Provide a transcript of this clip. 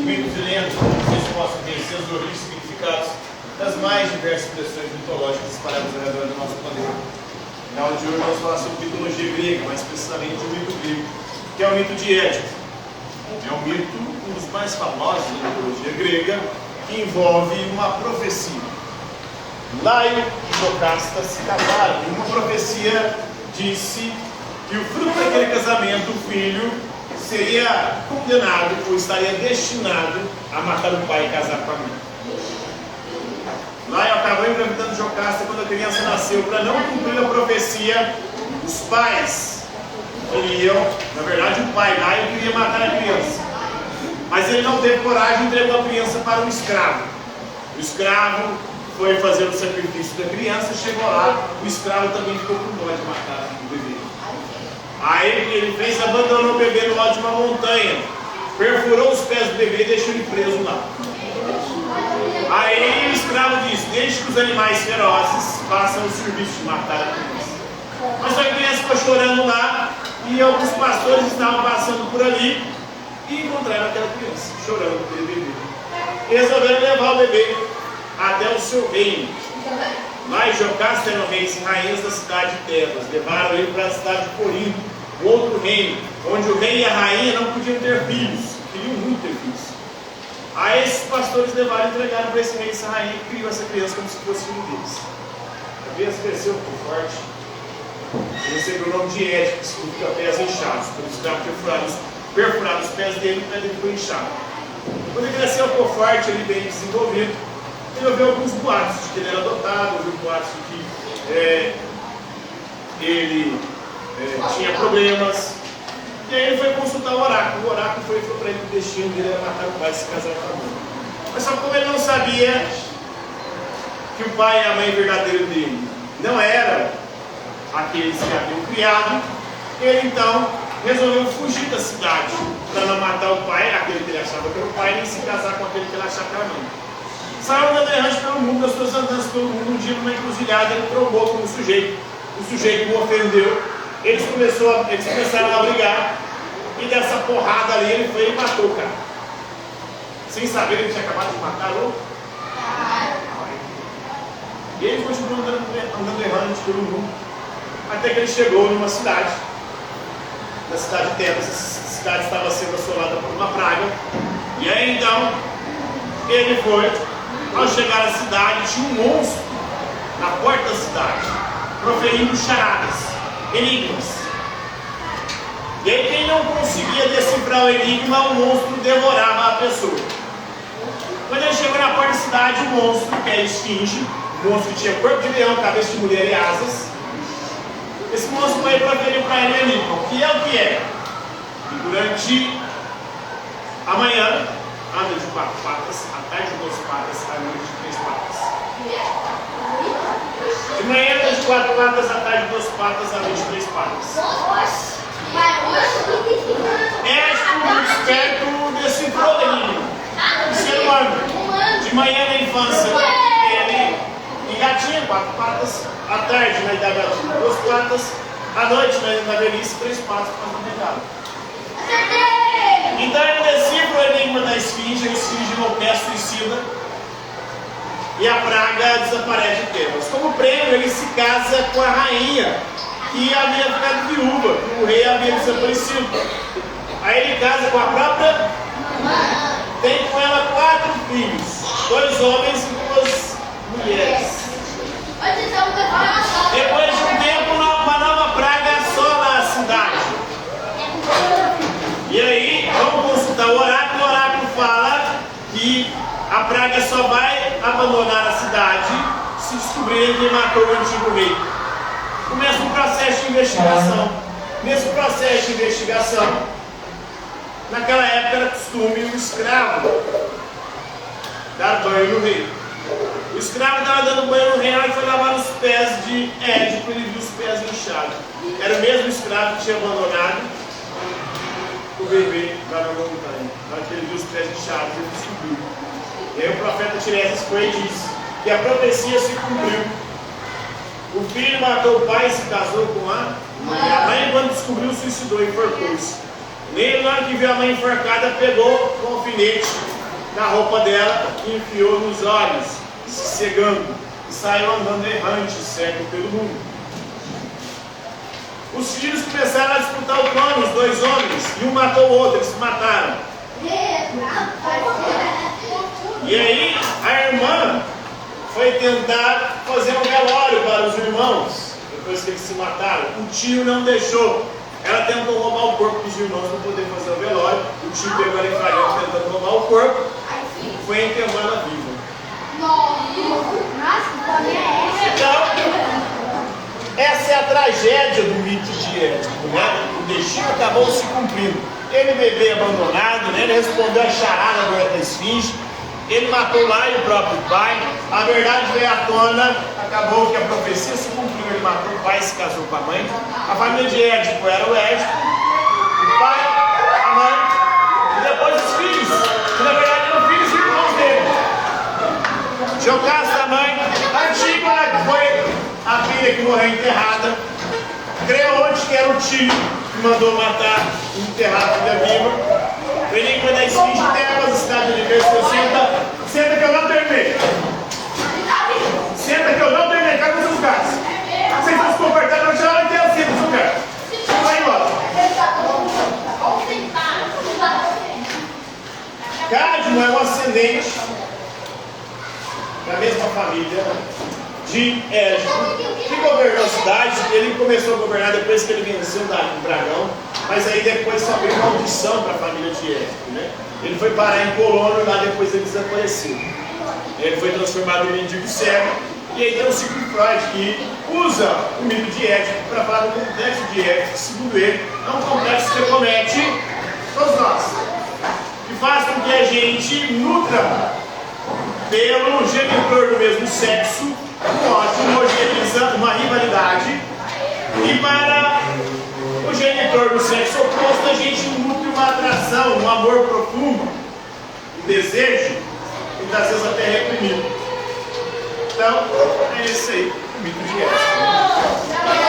mitos e lendas, vocês possam conhecer as origens e significados das mais diversas expressões mitológicas espalhadas ao redor do nosso planeta. Na aula de hoje nós vamos falar sobre mitologia grega, mais precisamente o mito grego, que é o mito de Édipo. É um mito, um dos mais famosos da mitologia grega, que envolve uma profecia. Laio e Jocasta se casaram e uma profecia disse que o fruto daquele casamento, o filho, seria condenado ou estaria destinado a matar o pai e casar com a mãe. Laio acabou engravidando Jocasta quando a criança nasceu. Para não cumprir a profecia, os pais queriam, na verdade o pai Laio queria matar a criança, mas ele não teve coragem e entregou a criança para um escravo. O escravo foi fazer o sacrifício da criança, chegou lá, o escravo também ficou com dó de matar o bebê. Aí ele fez, abandonou o bebê no alto de uma montanha, perfurou os pés do bebê e deixou ele preso lá. Aí o escravo disse: deixe que os animais ferozes façam o serviço de matar a criança. Mas a criança ficou chorando lá e alguns pastores estavam passando por ali e encontraram aquela criança chorando pelo bebê. Resolveram levar o bebê até o seu reino. Laio e Jocasta eram reis e rainhas da cidade de Tebas. Levaram ele para a cidade de Corinto, outro reino, onde o rei e a rainha não podiam ter filhos, queriam muito ter filhos. Aí esses pastores levaram e entregaram para esse rei e essa rainha e criou essa criança como se fosse filho deles. A criança cresceu muito forte e recebeu o nome de Édipo, que significa pés inchados. Por isso que perfuraram os pés dele e o pé dele foi inchado. Quando ele cresceu, ficou forte, ele bem desenvolvido, ele ouviu alguns boatos de que ele era adotado, ouviu boatos de que ele tinha problemas. E aí ele foi consultar o oráculo. O oráculo falou para ele que o destino dele era matar o pai e se casar com a mãe. Mas só que como ele não sabia que o pai e a mãe verdadeiro dele não eram aqueles que haviam criado, ele então resolveu fugir da cidade para não matar o pai, aquele que ele achava que era o pai, nem se casar com aquele que ele achava que era a mãe. Saiu andando errante pelo mundo, nas suas andanças pelo mundo. Um dia, numa encruzilhada, ele trombou com um sujeito. O sujeito o ofendeu. Eles começaram a brigar. E dessa porrada ali, ele foi e matou o cara. Sem saber que ele tinha acabado de matar o outro. E ele continuou andando errante pelo mundo. Até que ele chegou numa cidade. Na cidade de Tebas. Essa cidade estava sendo assolada por uma praga. E aí então, ele foi. Ao chegar à cidade, tinha um monstro na porta da cidade, proferindo charadas, enigmas. E aí quem não conseguia decifrar o enigma, o monstro devorava a pessoa. Quando ele chegou na porta da cidade, o monstro, que é a esfinge, o monstro que tinha corpo de leão, cabeça de mulher e asas, esse monstro foi proferiu para ele o enigma. O que é? E durante a manhã, anda de 4 patas, à tarde de 2 patas, à noite de 3 patas. De manhã anda de 4 patas, à tarde de 2 patas, à noite de 3 patas. Édipo, muito esperto, decifrou o enigma. O ser humano, de manhã na infância, ele engatinha 4 patas, à tarde na idade adulta 2 patas, à noite na velhice 3 patas para não negá-lo. Então ele decifra o enigma da esfinge, a esfinge enlouquece, suicida, e a praga desaparece de Tebas. Como prêmio, ele se casa com a rainha, que havia ficado viúva, que o rei havia desaparecido. Aí ele casa com a própria mãe, tem com ela 4 filhos, 2 homens e 2 mulheres. Depois de um tempo, uma nova praga assola a cidade. E aí, vamos consultar o oráculo fala que a praga só vai abandonar a cidade se descobrirem quem matou o antigo rei. Começa um processo de investigação. Nesse processo de investigação, naquela época era costume o escravo dar banho no rei. O escravo estava dando banho no rei, e foi lavar os pés de Édipo, ele viu os pés inchados. Era o mesmo escravo que tinha abandonado o bebê lá na montanha. Na hora que ele viu os pés inchados, ele descobriu. E aí o profeta Tiresias foi e disse que a profecia se cumpriu. O filho matou o pai e se casou com a mãe. A mãe, quando descobriu, suicidou e enforcou-se. Nele, na hora que viu a mãe enforcada, pegou um alfinete na roupa dela e enfiou nos olhos, se cegando, e saiu andando errante, cego pelo mundo. Os filhos começaram a disputar o trono, os dois homens, e um matou o outro, eles se mataram. E aí a irmã foi tentar fazer um velório para os irmãos, depois que eles se mataram. O tio não deixou. Ela tentou roubar o corpo dos irmãos para poder fazer o velório. O tio pegou ela em flagrante tentando roubar o corpo e foi enterrá-la viva. Então, essa é a tragédia do mito de Édipo, né? O destino acabou se cumprindo. Ele bebê abandonado, né? Ele respondeu a charada da esfinge. Ele matou lá o próprio pai. A verdade veio à tona. Acabou que a profecia se cumpriu. Ele matou o pai e se casou com a mãe. A família de Édipo era o Édipo, o pai, a mãe e depois os filhos, que na verdade eram filhos e irmãos dele. Jocasta, a mãe. Antígona foi a filha que morreu enterrada. Creonte, que era o tio que mandou matar e enterrar a filha viva. O enigma da esfinge, Tebas, cidade de Universo. Senta que eu não terminei. Senta que eu não terminei. Cadê os seus lugares? Vocês vão se comportar, não já inteiro assim nos lugares. Vai embora. Cadmo é um ascendente da mesma família de Édipo, que governou a cidade. Ele começou a governar depois que ele venceu o dragão, mas aí depois só abriu maldição para a família de Édipo, né? Ele foi parar em Polônia e lá depois ele desapareceu. Ele foi transformado em mendigo cego, e aí tem o Sigmund Freud que usa o mito de Édipo para falar do complexo de Édipo, que segundo ele é um complexo que comete todos nós, que faz com que a gente nutra pelo genitor do mesmo sexo um ódio, homogeneiza uma rivalidade, e para o genitor do sexo oposto a gente nutre uma atração, um amor profundo, um desejo, e às vezes até reprimido. Então, é esse aí, o mito de Édipo.